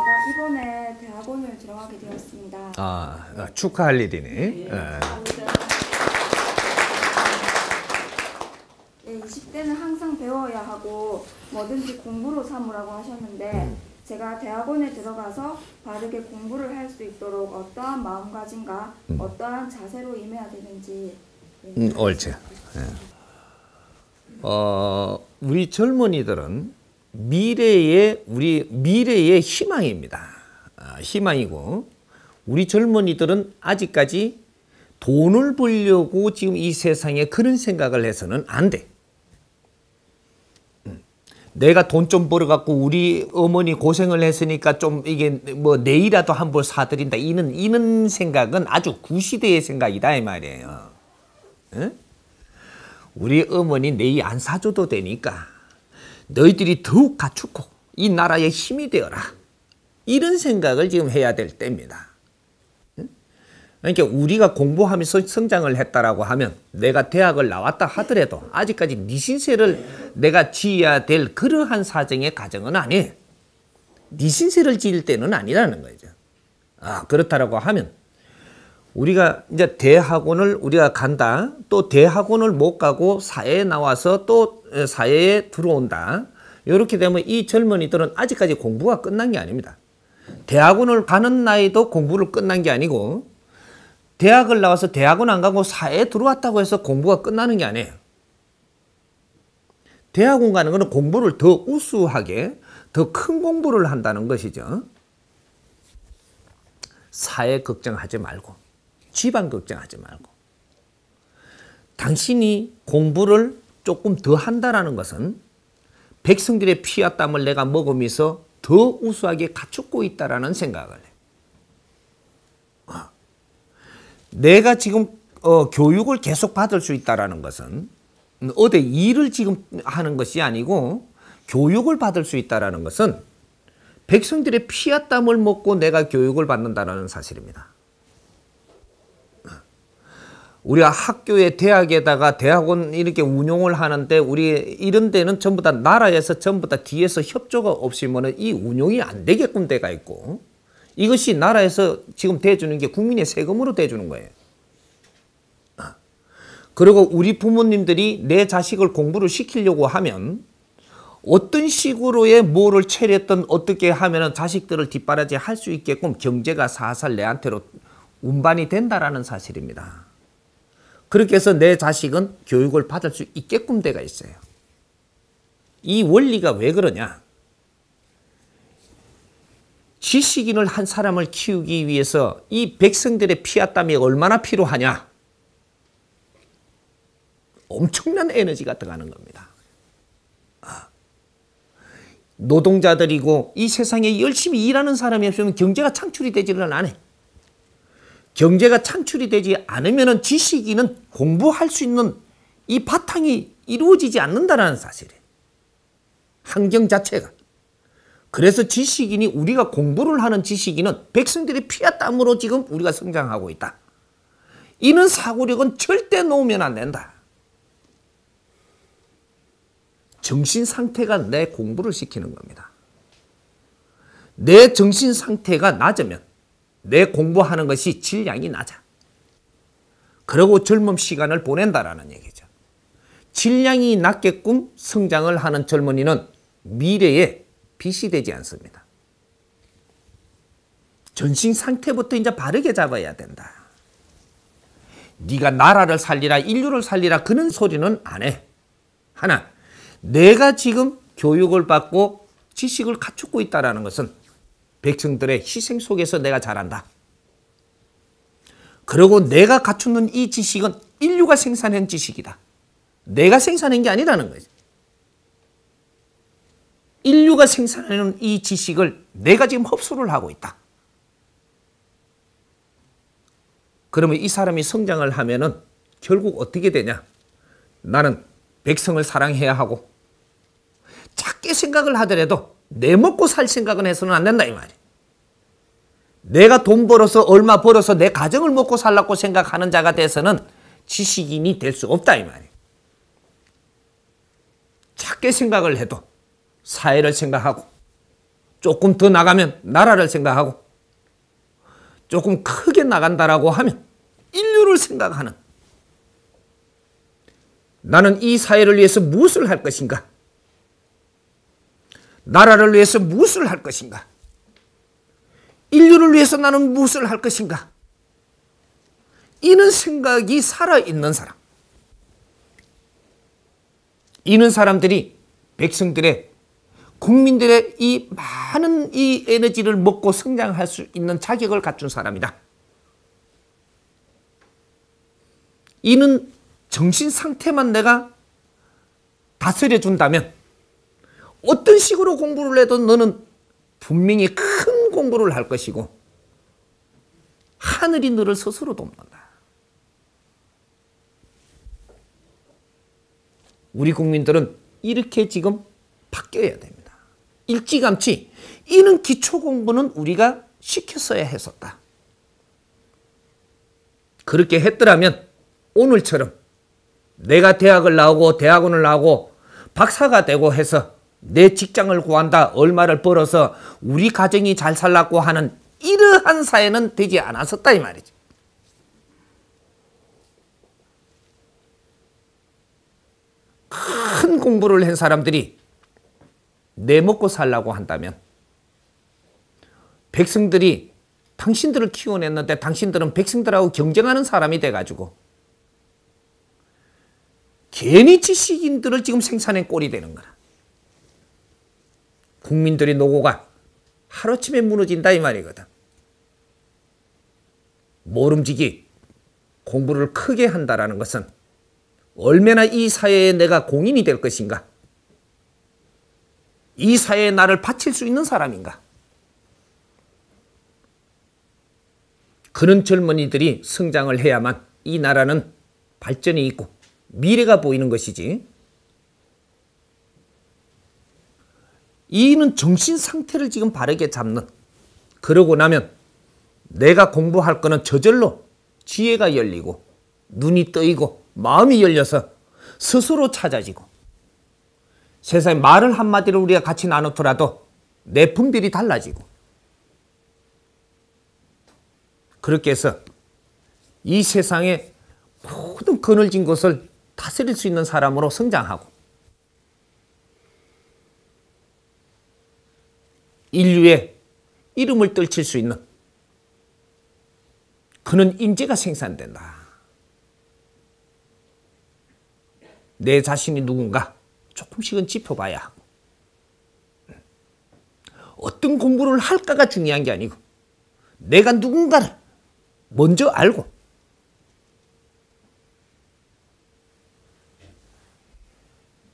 제가 이번에 대학원을 들어가게 되었습니다. 축하할 일이네. 네, 20대는 항상 배워야 하고 뭐든지 공부로 삼으라고 하셨는데 제가 대학원에 들어가서 바르게 공부를 할 수 있도록 어떠한 마음가짐과 어떠한 자세로 임해야 되는지 옳지. 우리 젊은이들은 우리 미래의 희망입니다. 희망이고 우리 젊은이들은 아직까지 돈을 벌려고 지금 이 세상에 그런 생각을 해서는 안 돼. 내가 돈 좀 벌어갖고 우리 어머니 고생을 했으니까 좀 이게 뭐 내일이라도 한 벌 사드린다. 이런 생각은 아주 구시대의 생각이다 이 말이에요. 응? 우리 어머니 내일 안 사줘도 되니까 너희들이 더욱 갖추고 이 나라의 힘이 되어라. 이런 생각을 지금 해야 될 때입니다. 그러니까 우리가 공부하면서 성장을 했다라고 하면 내가 대학을 나왔다 하더라도 아직까지 네 신세를 내가 지어야 될 그러한 사정의 가정은 아니에요. 네 신세를 지을 때는 아니라는 거죠. 그렇다라고 하면 우리가 이제 대학원을 우리가 간다. 또 대학원을 못 가고 사회에 나와서 또 사회에 들어온다. 이렇게 되면 이 젊은이들은 아직까지 공부가 끝난 게 아닙니다. 대학원을 가는 나이도 공부를 끝난 게 아니고 대학을 나와서 대학원 안 가고 사회에 들어왔다고 해서 공부가 끝나는 게 아니에요. 대학원 가는 것은 공부를 더 우수하게 더 큰 공부를 한다는 것이죠. 사회 걱정하지 말고 집안 걱정하지 말고 당신이 공부를 조금 더 한다는 것은 백성들의 피와 땀을 내가 먹으면서 더 우수하게 갖추고 있다는 생각을 해. 내가 지금 교육을 계속 받을 수 있다는 것은 어디 일을 지금 하는 것이 아니고 교육을 받을 수 있다는 것은 백성들의 피와 땀을 먹고 내가 교육을 받는다는 사실입니다. 우리가 학교에 대학에다가 대학원 이렇게 운용을 하는데 우리 이런 데는 전부 다 나라에서 전부 다 뒤에서 협조가 없으면 이 운용이 안 되게끔 돼가 있고 이것이 나라에서 지금 대주는 게 국민의 세금으로 대주는 거예요. 그리고 우리 부모님들이 내 자식을 공부를 시키려고 하면 어떤 식으로의 뭐를 차렸든 어떻게 하면 자식들을 뒷바라지 할 수 있게끔 경제가 살살 내한테로 운반이 된다라는 사실입니다. 그렇게 해서 내 자식은 교육을 받을 수 있게끔 돼가 있어요. 이 원리가 왜 그러냐? 지식인을 한 사람을 키우기 위해서 이 백성들의 피와 땀이 얼마나 필요하냐? 엄청난 에너지가 들어가는 겁니다. 노동자들이고 이 세상에 열심히 일하는 사람이 없으면 경제가 창출이 되지는 않아요. 경제가 창출이 되지 않으면 지식인은 공부할 수 있는 이 바탕이 이루어지지 않는다는 사실이에요. 환경 자체가. 그래서 지식인이 우리가 공부를 하는 지식인은 백성들의 피와 땀으로 지금 우리가 성장하고 있다. 이런 사고력은 절대 놓으면 안 된다. 정신 상태가 내 공부를 시키는 겁니다. 내 정신 상태가 낮으면 내 공부하는 것이 질량이 낮아. 그리고 젊은 시간을 보낸다라는 얘기죠. 질량이 낮게끔 성장을 하는 젊은이는 미래에 빚이 되지 않습니다. 정신 상태부터 이제 바르게 잡아야 된다. 네가 나라를 살리라, 인류를 살리라 그런 소리는 안 해. 하나, 내가 지금 교육을 받고 지식을 갖추고 있다는 것은 백성들의 희생 속에서 내가 자란다. 그리고 내가 갖추는 이 지식은 인류가 생산한 지식이다. 내가 생산한 게 아니라는 거지. 인류가 생산하는 이 지식을 내가 지금 흡수를 하고 있다. 그러면 이 사람이 성장을 하면은 결국 어떻게 되냐? 나는 백성을 사랑해야 하고 작게 생각을 하더라도 내 먹고 살 생각은 해서는 안 된다 이 말이야. 내가 돈 벌어서 얼마 벌어서 내 가정을 먹고 살라고 생각하는 자가 돼서는 지식인이 될 수 없다 이 말이야. 작게 생각을 해도 사회를 생각하고 조금 더 나가면 나라를 생각하고 조금 크게 나간다라고 하면 인류를 생각하는 나는 이 사회를 위해서 무엇을 할 것인가? 나라를 위해서 무엇을 할 것인가? 인류를 위해서 나는 무엇을 할 것인가? 이는 생각이 살아있는 사람. 이는 사람들이 백성들의 국민들의 이 많은 이 에너지를 먹고 성장할 수 있는 자격을 갖춘 사람이다. 이는 정신 상태만 내가 다스려 준다면 어떤 식으로 공부를 해도 너는 분명히 큰 공부를 할 것이고 하늘이 너를 스스로 돕는다. 우리 국민들은 이렇게 지금 바뀌어야 됩니다. 일찌감치 이는 기초 공부는 우리가 시켰어야 했었다. 그렇게 했더라면 오늘처럼 내가 대학을 나오고 대학원을 나오고 박사가 되고 해서 내 직장을 구한다, 얼마를 벌어서 우리 가정이 잘 살라고 하는 이러한 사회는 되지 않았었다 이 말이지. 큰 공부를 한 사람들이 내 먹고 살라고 한다면 백성들이 당신들을 키워냈는데 당신들은 백성들하고 경쟁하는 사람이 돼가지고 괜히 지식인들을 지금 생산해 꼴이 되는 거라. 국민들의 노고가 하루아침에 무너진다 이 말이거든. 모름지기 공부를 크게 한다라는 것은 얼마나 이 사회에 내가 공인이 될 것인가? 이 사회에 나를 바칠 수 있는 사람인가? 그런 젊은이들이 성장을 해야만 이 나라는 발전이 있고 미래가 보이는 것이지. 이는 정신 상태를 지금 바르게 잡는, 그러고 나면 내가 공부할 거는 저절로 지혜가 열리고 눈이 떠이고 마음이 열려서 스스로 찾아지고 세상에 말을 한마디를 우리가 같이 나누더라도 내 분별이 달라지고 그렇게 해서 이 세상의 모든 그늘진 것을 다스릴 수 있는 사람으로 성장하고 인류의 이름을 떨칠 수 있는 그런 인재가 생산된다. 내 자신이 누군가 조금씩은 짚어봐야 하고 어떤 공부를 할까가 중요한 게 아니고 내가 누군가를 먼저 알고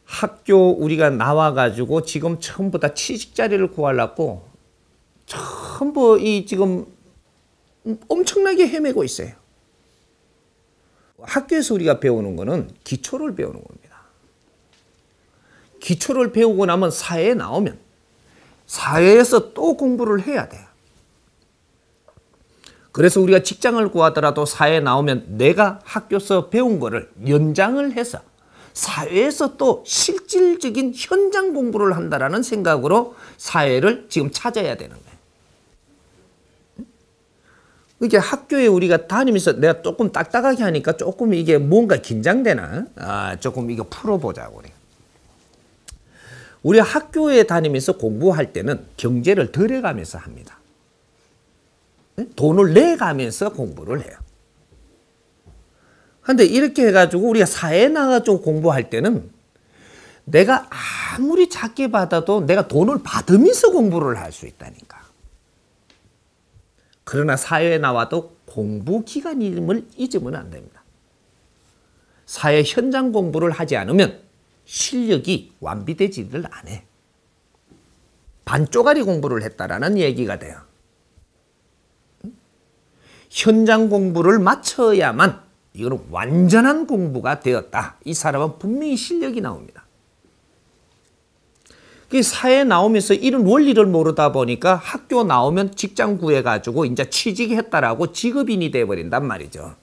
학교 우리가 나와가지고 지금 전부 다 취직 자리를 구하려고 전부 이 지금 엄청나게 헤매고 있어요. 학교에서 우리가 배우는 거는 기초를 배우는 겁니다. 기초를 배우고 나면 사회에 나오면 사회에서 또 공부를 해야 돼요. 그래서 우리가 직장을 구하더라도 사회에 나오면 내가 학교에서 배운 거를 연장을 해서 사회에서 또 실질적인 현장 공부를 한다라는 생각으로 사회를 지금 찾아야 되는 거예요. 이게 학교에 우리가 다니면서 내가 조금 딱딱하게 하니까 조금 이게 뭔가 긴장되나? 조금 이거 풀어보자고 그래. 우리 학교에 다니면서 공부할 때는 경제를 덜해가면서 합니다. 돈을 내가면서 공부를 해요. 근데 이렇게 해가지고 우리가 사회에 나가지고 공부할 때는 내가 아무리 작게 받아도 내가 돈을 받으면서 공부를 할 수 있다니까. 그러나 사회에 나와도 공부 기간임을 잊으면 안 됩니다. 사회 현장 공부를 하지 않으면 실력이 완비되지를 않아. 반쪼가리 공부를 했다라는 얘기가 돼요. 현장 공부를 마쳐야만 이거는 완전한 공부가 되었다. 이 사람은 분명히 실력이 나옵니다. 사회에 나오면서 이런 원리를 모르다 보니까 학교 나오면 직장 구해가지고 이제 취직했다라고 직업인이 돼버린단 말이죠.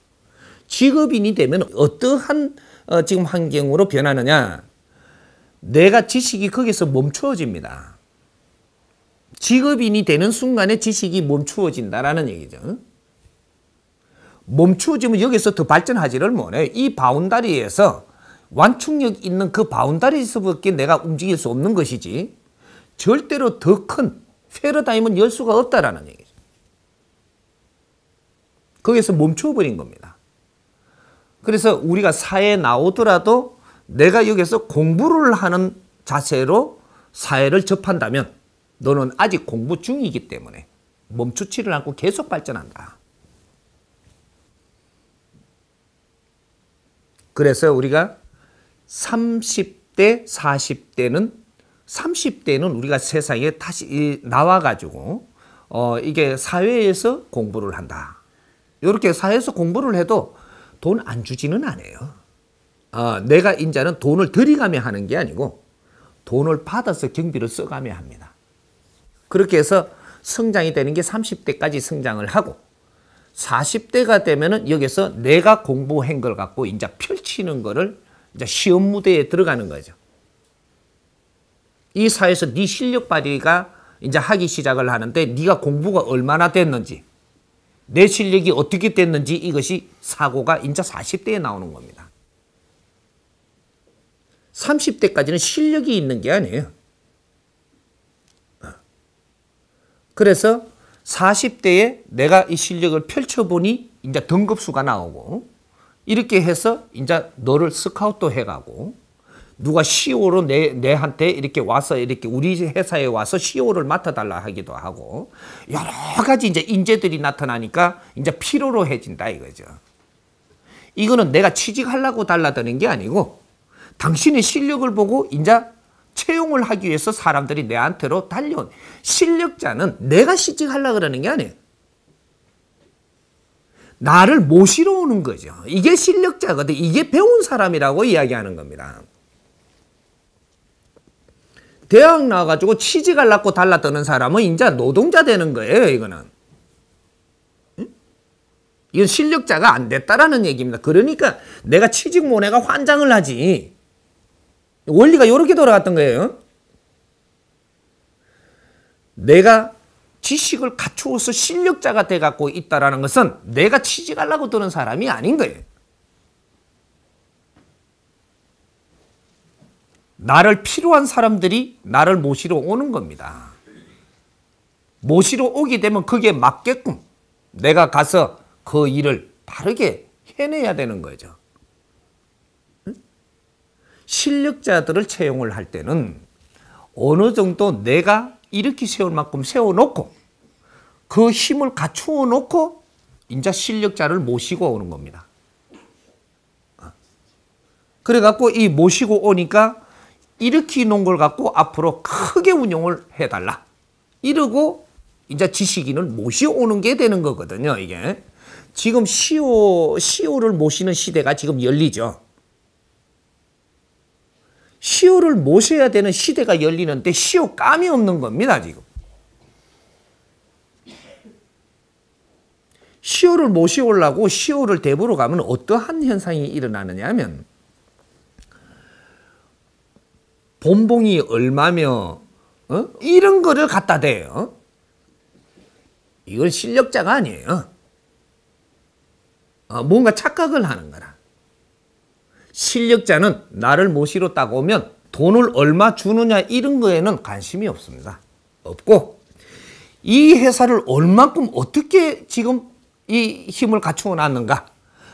직업인이 되면 어떠한 지금 환경으로 변하느냐. 내가 지식이 거기서 멈추어집니다. 직업인이 되는 순간에 지식이 멈추어진다라는 얘기죠. 멈추어지면 여기서 더 발전하지를 못해요. 이 바운다리에서 완충력 있는 그 바운다리에서밖에 내가 움직일 수 없는 것이지 절대로 더 큰 패러다임은 열 수가 없다라는 얘기죠. 거기서 멈춰버린 겁니다. 그래서 우리가 사회에 나오더라도 내가 여기서 공부를 하는 자세로 사회를 접한다면 너는 아직 공부 중이기 때문에 멈추지를 않고 계속 발전한다. 그래서 우리가 30대, 40대는 30대는 우리가 세상에 다시 나와가지고 이게 사회에서 공부를 한다. 이렇게 사회에서 공부를 해도 돈 안 주지는 않아요. 내가 인자는 돈을 들이가며 하는 게 아니고 돈을 받아서 경비를 써가며 합니다. 그렇게 해서 성장이 되는 게 30대까지 성장을 하고 40대가 되면은 여기서 내가 공부한 걸 갖고 이제 펼치는 거를 이제 시험 무대에 들어가는 거죠. 이 사회에서 네 실력 발휘가 이제 하기 시작을 하는데 네가 공부가 얼마나 됐는지 내 실력이 어떻게 됐는지 이것이 사고가 이제 40대에 나오는 겁니다. 30대까지는 실력이 있는 게 아니에요. 그래서 40대에 내가 이 실력을 펼쳐보니 이제 등급수가 나오고 이렇게 해서 이제 너를 스카우트 해가고 누가 CEO로 내한테 이렇게 와서 이렇게 우리 회사에 와서 CEO를 맡아달라 하기도 하고 여러 가지 이제 인재들이 나타나니까 이제 필요로 해진다 이거죠. 이거는 내가 취직하려고 달라드는 게 아니고 당신의 실력을 보고 이제 채용을 하기 위해서 사람들이 내한테로 달려온 실력자는 내가 취직하려고 그러는 게 아니에요. 나를 모시러 오는 거죠. 이게 실력자거든. 이게 배운 사람이라고 이야기하는 겁니다. 대학 나와가지고 취직하려고 달라드는 사람은 이제 노동자 되는 거예요. 이거는. 이건 실력자가 안 됐다라는 얘기입니다. 그러니까 내가 취직 모내가 환장을 하지. 원리가 이렇게 돌아갔던 거예요. 내가 지식을 갖추어서 실력자가 돼갖고 있다라는 것은 내가 취직하려고 드는 사람이 아닌 거예요. 나를 필요한 사람들이 나를 모시러 오는 겁니다. 모시러 오게 되면 그게 맞게끔 내가 가서 그 일을 바르게 해내야 되는 거죠. 실력자들을 채용을 할 때는 어느 정도 내가 이렇게 세울 만큼 세워놓고 그 힘을 갖추어 놓고 이제 실력자를 모시고 오는 겁니다. 그래갖고 이 모시고 오니까 이렇게 놓은 걸 갖고 앞으로 크게 운용을 해달라. 이러고 이제 지식인을 모셔오는 게 되는 거거든요. 이게 지금 CEO를 모시는 시대가 지금 열리죠. CEO를 모셔야 되는 시대가 열리는데 CEO 감이 없는 겁니다. 지금 CEO를 모셔오려고 CEO를 대보러 가면 어떠한 현상이 일어나느냐 하면 본봉이 얼마며 이런 거를 갖다 대요. 이건 실력자가 아니에요. 뭔가 착각을 하는 거라. 실력자는 나를 모시러 딱 오면 돈을 얼마 주느냐 이런 거에는 관심이 없습니다. 없고 이 회사를 얼만큼 어떻게 지금 이 힘을 갖추어 놨는가,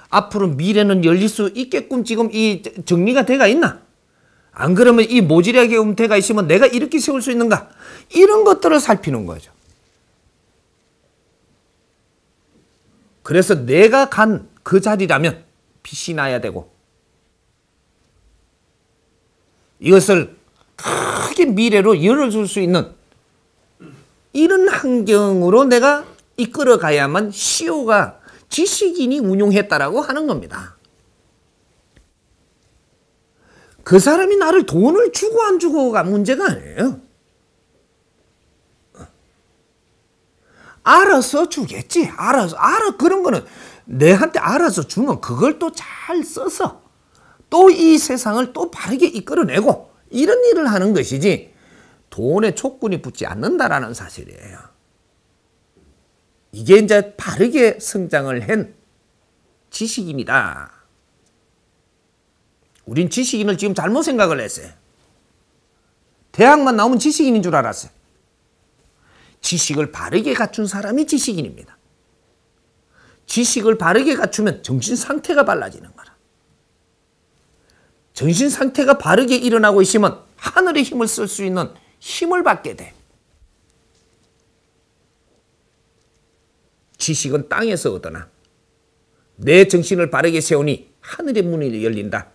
앞으로 미래는 열릴 수 있게끔 지금 이 정리가 돼가 있나, 안 그러면 이 모질하게 움태가 있으면 내가 이렇게 세울 수 있는가, 이런 것들을 살피는 거죠. 그래서 내가 간 그 자리라면 빛이 나야 되고 이것을 크게 미래로 열어줄 수 있는 이런 환경으로 내가 이끌어 가야만 CEO가 지식인이 운용했다라고 하는 겁니다. 그 사람이 나를 돈을 주고 안 주고가 문제가 아니에요. 알아서 주겠지. 그런 거는 내한테 알아서 주면 그걸 또 잘 써서 또 이 세상을 또 바르게 이끌어내고 이런 일을 하는 것이지, 돈에 촉군이 붙지 않는다라는 사실이에요. 이게 이제 바르게 성장을 한 지식인이다. 우린 지식인을 지금 잘못 생각을 했어요. 대학만 나오면 지식인인 줄 알았어요. 지식을 바르게 갖춘 사람이 지식인입니다. 지식을 바르게 갖추면 정신 상태가 달라지는 거라. 정신 상태가 바르게 일어나고 있으면 하늘의 힘을 쓸 수 있는 힘을 받게 돼. 지식은 땅에서 얻으나 내 정신을 바르게 세우니 하늘의 문이 열린다.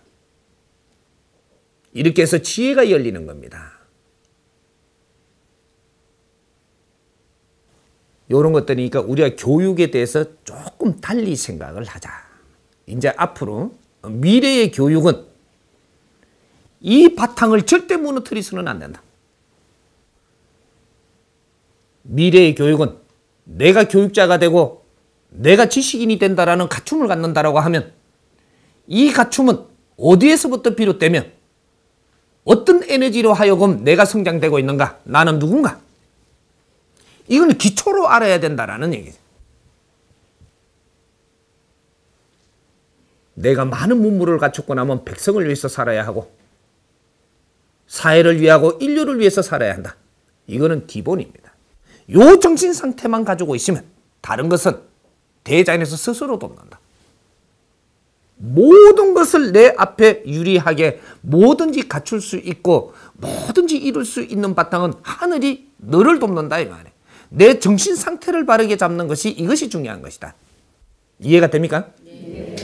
이렇게 해서 지혜가 열리는 겁니다. 이런 것들이니까 우리가 교육에 대해서 조금 달리 생각을 하자. 이제 앞으로 미래의 교육은 이 바탕을 절대 무너뜨리서는 안 된다. 미래의 교육은 내가 교육자가 되고 내가 지식인이 된다라는 갖춤을 갖는다라고 하면 이 갖춤은 어디에서부터 비롯되며 어떤 에너지로 하여금 내가 성장되고 있는가? 나는 누군가? 이건 기초로 알아야 된다라는 얘기죠. 내가 많은 문물을 갖췄고 나면 백성을 위해서 살아야 하고 사회를 위하고 인류를 위해서 살아야 한다. 이거는 기본입니다. 요 정신 상태만 가지고 있으면 다른 것은 대자연에서 스스로 돕는다. 모든 것을 내 앞에 유리하게 뭐든지 갖출 수 있고 뭐든지 이룰 수 있는 바탕은 하늘이 너를 돕는다 이 말이에요. 내 정신 상태를 바르게 잡는 것이 이것이 중요한 것이다. 이해가 됩니까? 네.